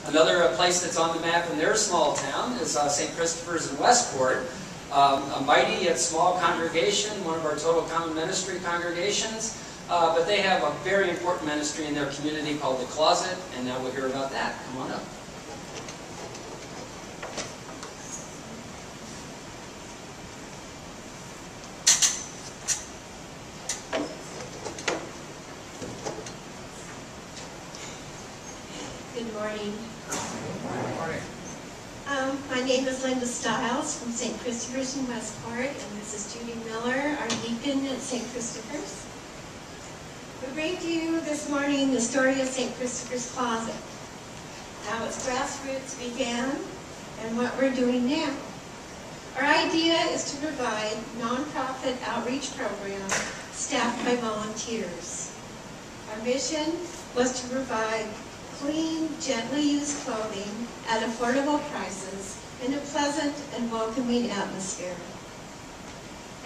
Another place that's on the map in their small town is St. Christopher's in Westport. A mighty yet small congregation, one of our total common ministry congregations. But they have a very important ministry in their community called The Closet, and now we'll hear about that. Come on up. Good morning. Good morning. My name is Linda Stiles from St. Christopher's in Westport, and this is Judy Miller, our deacon at St. Christopher's. We bring to you this morning the story of St. Christopher's Closet, how its grassroots began, and what we're doing now. Our idea is to provide nonprofit outreach program staffed by volunteers. Our mission was to provide clean, gently used clothing at affordable prices in a pleasant and welcoming atmosphere.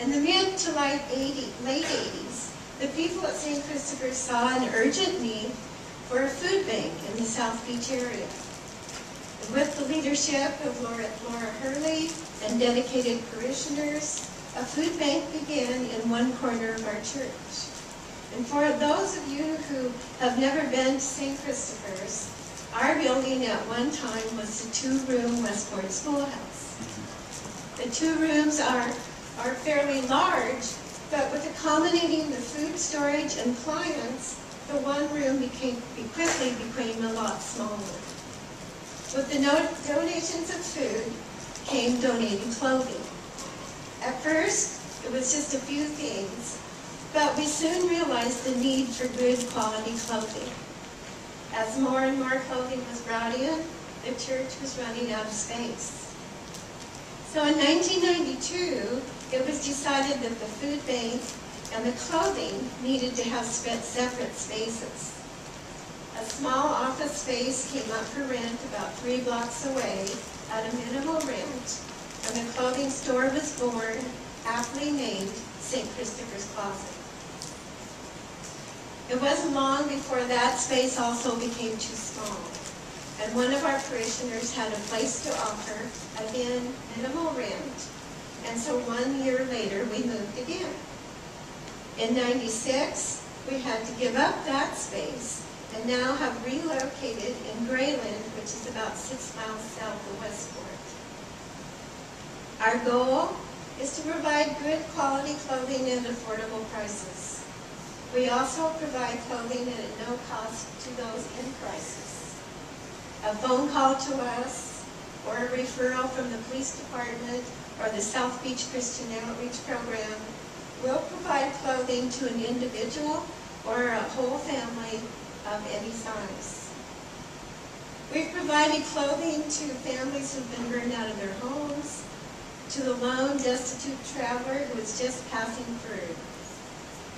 In the mid to late 80s, the people at St. Christopher's saw an urgent need for a food bank in the South Beach area. And with the leadership of Laura Hurley and dedicated parishioners, a food bank began in one corner of our church. And for those of you who have never been to St. Christopher's, our building at one time was the two-room Westport schoolhouse. The two rooms are fairly large, but with accommodating the food storage and clients, the one room quickly became a lot smaller. With the donations of food came donating clothing. At first, it was just a few things, but we soon realized the need for good quality clothing. As more and more clothing was brought in, the church was running out of space. So in 1992, it was decided that the food bank and the clothing needed to have separate spaces. A small office space came up for rent about 3 blocks away at a minimal rent, and the clothing store was born, aptly named St. Christopher's Closet. It wasn't long before that space also became too small, and one of our parishioners had a place to offer, again, minimal rent, and so 1 year later we moved again. In '96, we had to give up that space and now have relocated in Grayland, which is about 6 miles south of Westport. Our goal is to provide good quality clothing at affordable prices. We also provide clothing at no cost to those in crisis. A phone call to us, or a referral from the police department or the South Beach Christian Outreach Program will provide clothing to an individual or a whole family of any size. We've provided clothing to families who've been burned out of their homes, to the lone, destitute traveler who is just passing through.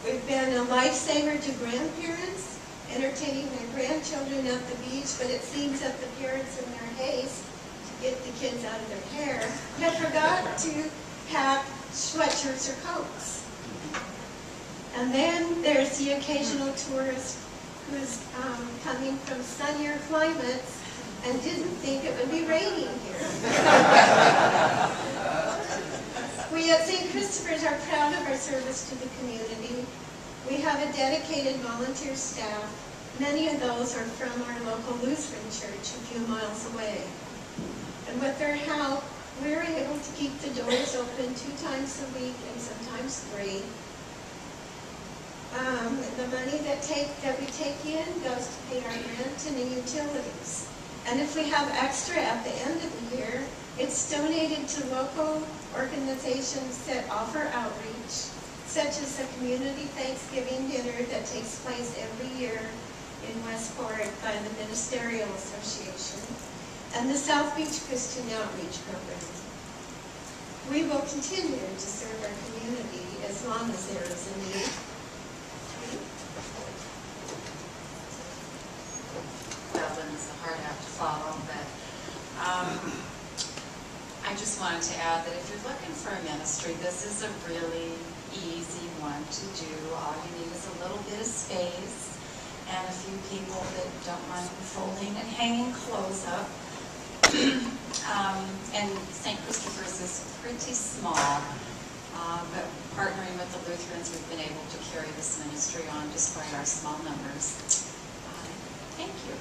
We've been a lifesaver to grandparents, entertaining their grandchildren at the beach, but it seems that the parents in their haste to get the kids out of their hair had forgot to pack sweatshirts or coats. And then there's the occasional tourist who's coming from sunnier climates and didn't think it would be raining here. We at St. Christopher's are proud of our service to the community. We have a dedicated volunteer staff. Many of those are from our local Lutheran church a few miles away. And with their help, we're able to keep the doors open 2 times a week and sometimes 3. The money that we take in goes to pay our rent and the utilities. And if we have extra at the end of the year, it's donated to local organizations that offer outreach, such as the Community Thanksgiving Dinner that takes place every year in Westport by the Ministerial Association, and the South Beach Christian Outreach Program. We will continue to serve our community as long as there is a need. Well, then it's a hard act to follow, but I just wanted to add that if you're looking for a ministry, this is a really easy one to do. All you need is a little bit of space and a few people that don't mind folding and hanging clothes up. And St. Christopher's is pretty small, but partnering with the Lutherans, we've been able to carry this ministry on despite our small numbers. Thank you.